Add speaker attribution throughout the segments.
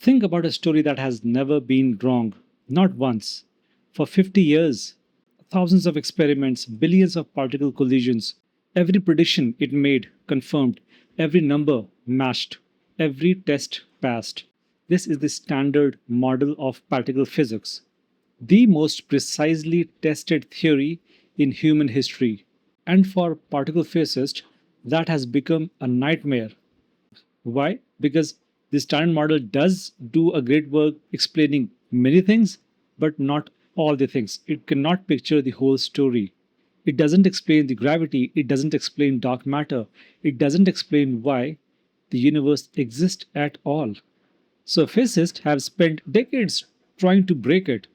Speaker 1: Think about a story that has never been wrong, not once. For 50 years, thousands of experiments, billions of particle collisions, every prediction it made confirmed, every number matched, every test passed. This is the standard model of particle physics, the most precisely tested theory in human history. And for particle physicists, that has become a nightmare. Why? Because the standard model does do a great work explaining many things, but not all the things. It cannot picture the whole story. It doesn't explain the gravity, it doesn't explain dark matter, it doesn't explain why the universe exists at all. So physicists have spent decades trying to break it,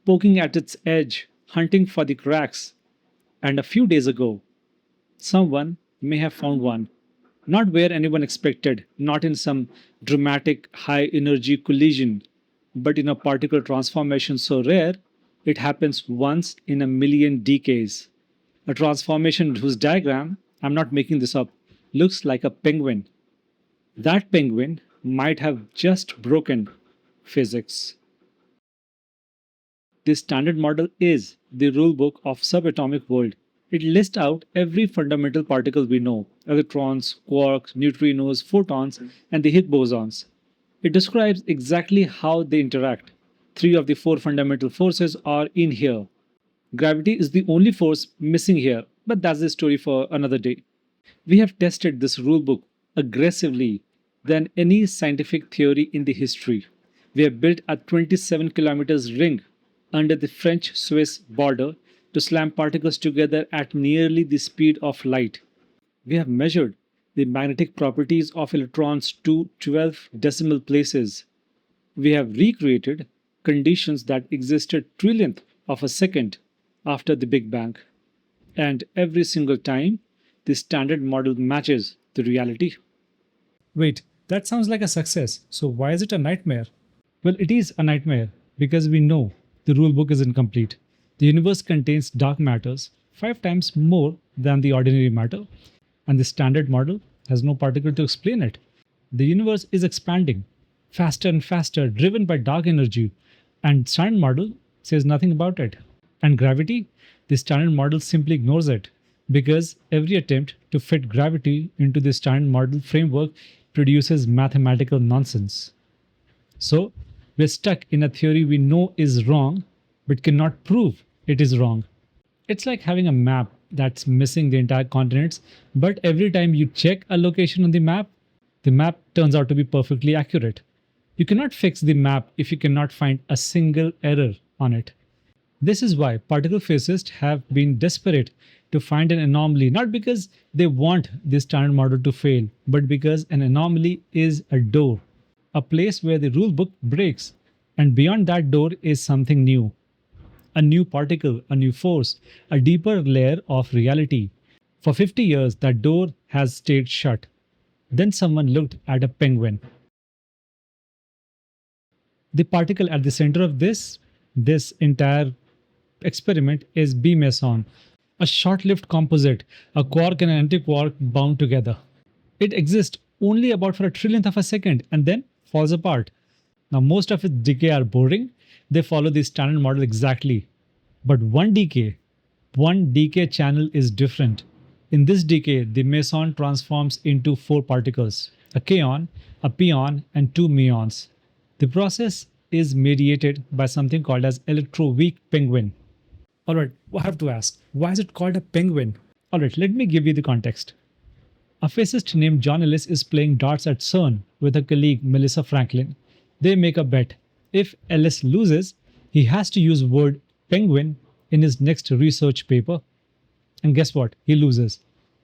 Speaker 1: poking at its edge, hunting for the cracks. And a few days ago, someone may have found one. Not where anyone expected, not in some dramatic high energy collision, but in a particle transformation so rare it happens once in a million decays. A transformation whose diagram, I'm not making this up, looks like a penguin. That penguin might have just broken physics. The standard model is the rulebook of subatomic world. It lists out every fundamental particle we know: electrons, quarks, neutrinos, photons, and the Higgs bosons. It describes exactly how they interact. Three of the four fundamental forces are in here. Gravity is the only force missing here, but that's the story for another day. We have tested this rulebook aggressively than any scientific theory in the history. We have built a 27 kilometers ring under the French-Swiss border to slam particles together at nearly the speed of light. We have measured the magnetic properties of electrons to 12 decimal places. We have recreated conditions that existed trillionth of a second after the Big Bang. And every single time, the standard model matches the reality. Wait, that sounds like a success. So why is it a nightmare? Well, it is a nightmare because we know the rulebook is incomplete. The universe contains dark matters 5 times more than the ordinary matter, and the standard model has no particle to explain it. The universe is expanding faster and faster, driven by dark energy, and standard model says nothing about it. And gravity, the standard model simply ignores it because every attempt to fit gravity into the standard model framework produces mathematical nonsense. So, we're stuck in a theory we know is wrong but cannot prove it is wrong. It's like having a map that's missing the entire continents, but every time you check a location on the map turns out to be perfectly accurate. You cannot fix the map if you cannot find a single error on it. This is why particle physicists have been desperate to find an anomaly, not because they want the standard model to fail, but because an anomaly is a door, a place where the rulebook breaks, and beyond that door is something new. A new particle, a new force, a deeper layer of reality. For 50 years, that door has stayed shut. Then someone looked at a penguin. The particle at the center of this entire experiment is meson, a short-lived composite, a quark and an antiquark bound together. It exists only about for a trillionth of a second and then falls apart. Now, most of its decay are boring. They follow the standard model exactly. But one decay channel is different. In this decay, the meson transforms into four particles: a kaon, a pion, and two muons. The process is mediated by something called as electroweak penguin. Alright, I have to ask, why is it called a penguin? Alright, let me give you the context. A physicist named John Ellis is playing darts at CERN with a colleague, Melissa Franklin. They make a bet. If Ellis loses, he has to use word penguin in his next research paper. And guess what? He loses.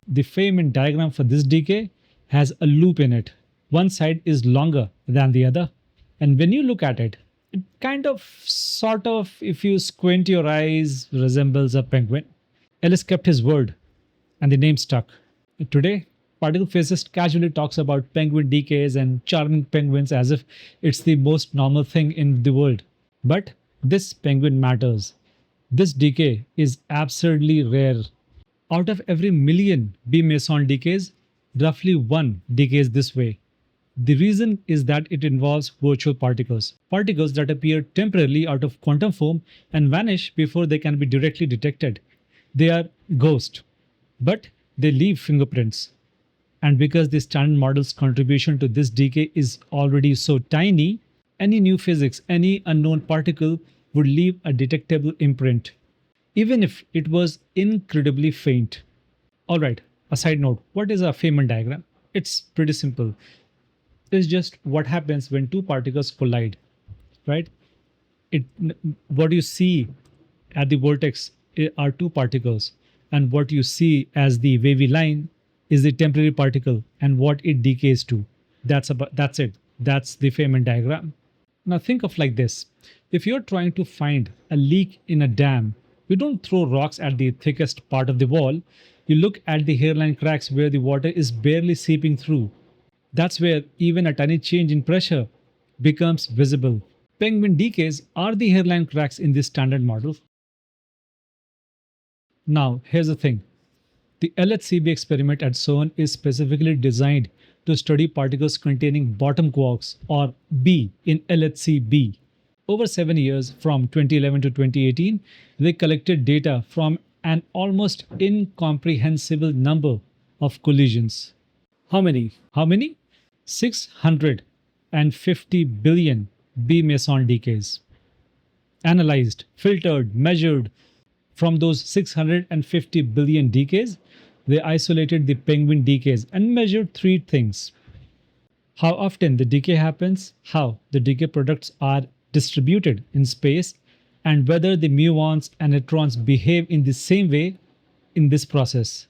Speaker 1: The Feynman diagram for this decay has a loop in it. One side is longer than the other. And when you look at it, it kind of, sort of, if you squint your eyes, resembles a penguin. Ellis kept his word, and the name stuck. Today, particle physicist casually talks about penguin decays and charming penguins as if it's the most normal thing in the world. But this penguin matters. This decay is absurdly rare. Out of every million B meson decays, roughly one decays this way. The reason is that it involves virtual particles, particles that appear temporarily out of quantum form and vanish before they can be directly detected. They are ghosts, but they leave fingerprints. And because the standard model's contribution to this decay is already so tiny, any new physics, any unknown particle would leave a detectable imprint, even if it was incredibly faint. Alright, a side note, what is a Feynman diagram? It's pretty simple. It's just what happens when two particles collide, right? It What you see at the vortex are two particles, and what you see as the wavy line is the temporary particle and what it decays to. That's it. That's the Feynman diagram. Now think of like this. If you're trying to find a leak in a dam, you don't throw rocks at the thickest part of the wall. You look at the hairline cracks where the water is barely seeping through. That's where even a tiny change in pressure becomes visible. Penguin decays are the hairline cracks in this standard model. Now, here's the thing. The LHCb experiment at CERN is specifically designed to study particles containing bottom quarks, or B, in LHCb. Over 7 years, from 2011 to 2018, they collected data from an almost incomprehensible number of collisions. How many? How many? 650 billion B meson decays. Analyzed, filtered, measured. From those 650 billion decays, they isolated the penguin decays and measured three things: how often the decay happens, how the decay products are distributed in space, and whether the muons and neutrons behave in the same way in this process.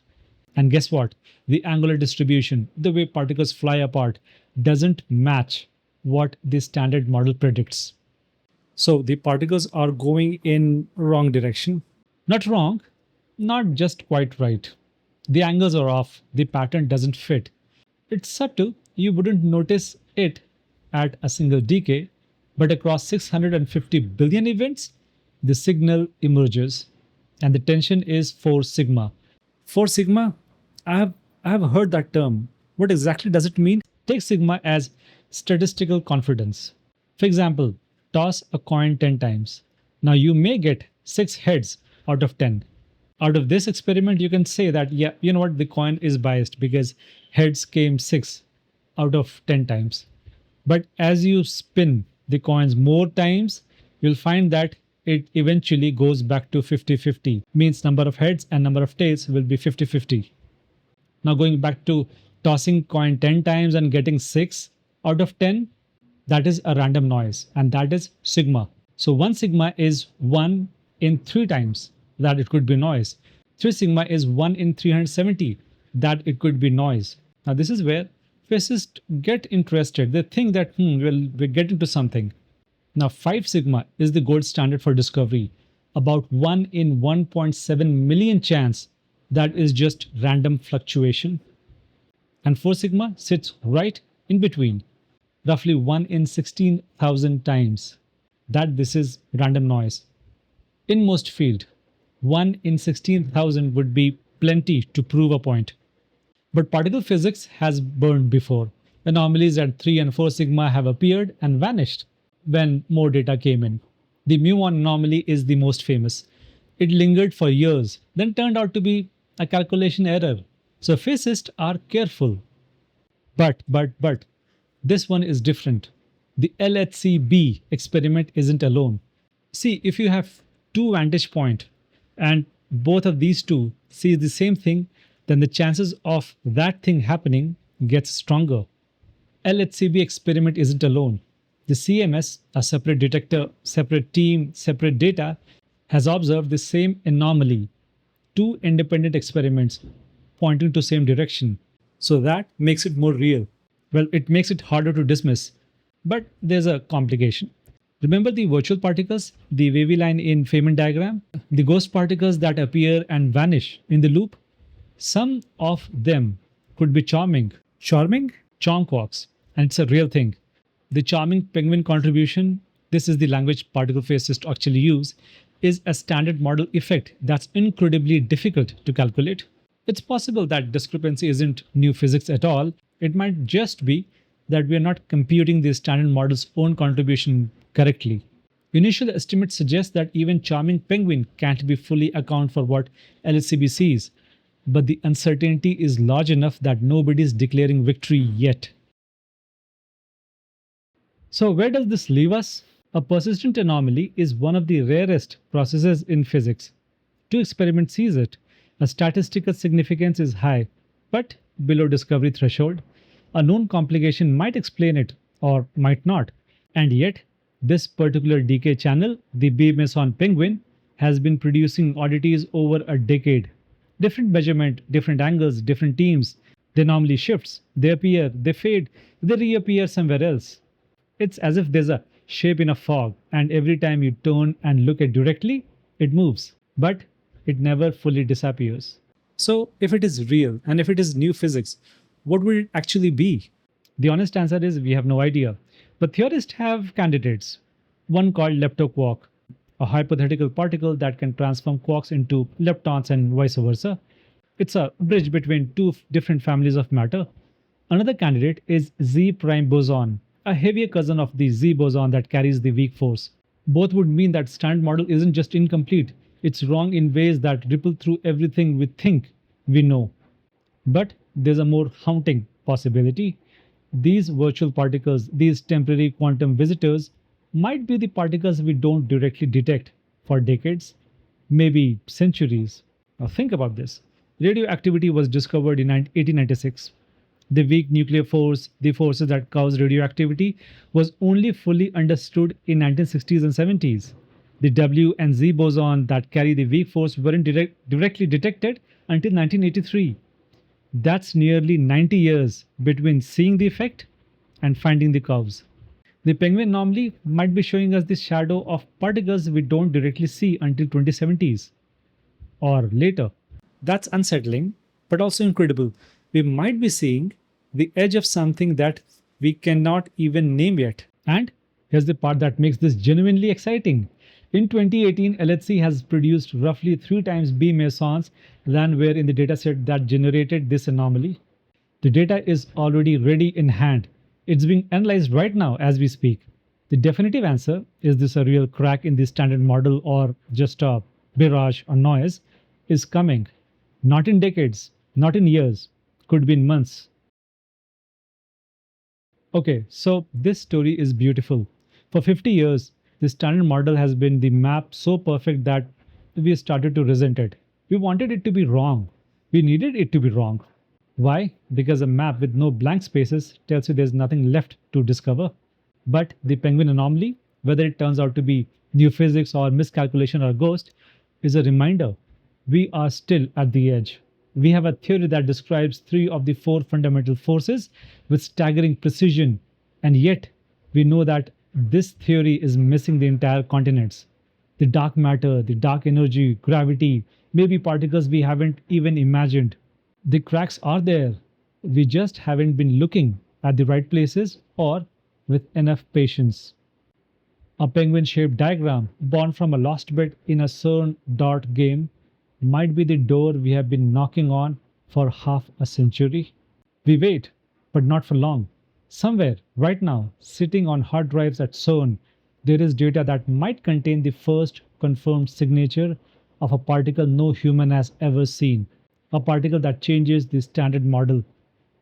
Speaker 1: And guess what? The angular distribution, the way particles fly apart, doesn't match what the standard model predicts. So the particles are going in wrong direction. Not wrong, not just quite right. The angles are off, the pattern doesn't fit. It's subtle, you wouldn't notice it at a single decay, but across 650 billion events, the signal emerges, and the tension is 4 sigma. 4 sigma? I have heard that term. What exactly does it mean? Take sigma as statistical confidence. For example, toss a coin 10 times. Now you may get 6 heads out of 10. Out of this experiment, you can say that, yeah, you know what, the coin is biased because heads came 6 out of 10 times. But as you spin the coins more times, you'll find that it eventually goes back to 50-50. Means number of heads and number of tails will be 50-50. Now going back to tossing coin 10 times and getting 6 out of 10, that is a random noise, and that is sigma. So 1 sigma is 1 in 3 times that it could be noise. 3 sigma is 1 in 370 that it could be noise. Now this is where physicists get interested. They think that, we're getting to something. Now 5 sigma is the gold standard for discovery. About 1 in 1.7 million chance that is just random fluctuation. And 4 sigma sits right in between, roughly 1 in 16,000 times that this is random noise. In most field, 1 in 16,000 would be plenty to prove a point. But particle physics has burned before. Anomalies at 3 and 4 sigma have appeared and vanished when more data came in. The muon anomaly is the most famous. It lingered for years, then turned out to be a calculation error. So physicists are careful. But, this one is different. The LHCb experiment isn't alone. See, if you have 2 vantage points and both of these two see the same thing, then the chances of that thing happening gets stronger. LHCb experiment isn't alone. The CMS, a separate detector, separate team, separate data, has observed the same anomaly. 2 independent experiments pointing to same direction. So that makes it more real. Well, it makes it harder to dismiss. But there's a complication. Remember the virtual particles, the wavy line in Feynman diagram? The ghost particles that appear and vanish in the loop? Some of them could be charming. Charming? Charm quarks. And it's a real thing. The charming penguin contribution, this is the language particle physicists actually use, is a standard model effect that's incredibly difficult to calculate. It's possible that discrepancy isn't new physics at all. It might just be that we are not computing the standard model's own contribution correctly. Initial estimates suggest that even charming penguin can't be fully account for what LHCb sees, but the uncertainty is large enough that nobody is declaring victory yet. So, where does this leave us? A persistent anomaly is one of the rarest processes in physics. Two experiments sees it. A statistical significance is high, but below discovery threshold. A known complication might explain it or might not. And yet, this particular decay channel, the B meson penguin, has been producing oddities over a decade. Different measurement, different angles, different teams. The anomaly shifts, they appear, they fade, they reappear somewhere else. It's as if there's a shape in a fog, and every time you turn and look at directly, it moves. But it never fully disappears. So, if it is real and if it is new physics, what will it actually be? The honest answer is we have no idea. But theorists have candidates. One called leptoquark, a hypothetical particle that can transform quarks into leptons and vice versa. It's a bridge between two different families of matter. Another candidate is Z prime boson, a heavier cousin of the Z boson that carries the weak force. Both would mean that standard model isn't just incomplete, it's wrong in ways that ripple through everything we think we know. But there's a more haunting possibility. These virtual particles, these temporary quantum visitors, might be the particles we don't directly detect for decades, maybe centuries. Now think about this. Radioactivity was discovered in 1896. The weak nuclear force, the forces that cause radioactivity, was only fully understood in 1960s and 70s. The W and Z boson that carry the weak force weren't directly detected until 1983. That's nearly 90 years between seeing the effect and finding the curves. The penguin anomaly might be showing us the shadow of particles we don't directly see until 2070s or later. That's unsettling, but also incredible. We might be seeing the edge of something that we cannot even name yet. And here's the part that makes this genuinely exciting. In 2018, LHC has produced roughly 3 times B mesons than were in the dataset that generated this anomaly. The data is already ready in hand. It's being analyzed right now as we speak. The definitive answer, is this a real crack in the standard model or just a mirage or noise, is coming. Not in decades, not in years, could be in months. Okay, so this story is beautiful. For 50 years, the standard model has been the map so perfect that we started to resent it. We wanted it to be wrong. We needed it to be wrong. Why? Because a map with no blank spaces tells you there's nothing left to discover. But the penguin anomaly, whether it turns out to be new physics or miscalculation or ghost, is a reminder we are still at the edge. We have a theory that describes 3 of the 4 fundamental forces with staggering precision, and yet we know that this theory is missing the entire continents. The dark matter, the dark energy, gravity, maybe particles we haven't even imagined. The cracks are there. We just haven't been looking at the right places or with enough patience. A penguin shaped diagram born from a lost bit in a CERN dart game might be the door we have been knocking on for half a century. We wait, but not for long. Somewhere, right now, sitting on hard drives at CERN, there is data that might contain the first confirmed signature of a particle no human has ever seen. A particle that changes the standard model.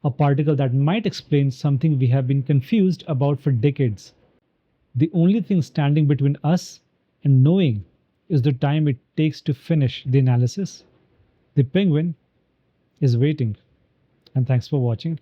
Speaker 1: A particle that might explain something we have been confused about for decades. The only thing standing between us and knowing is the time it takes to finish the analysis. The penguin is waiting. And thanks for watching.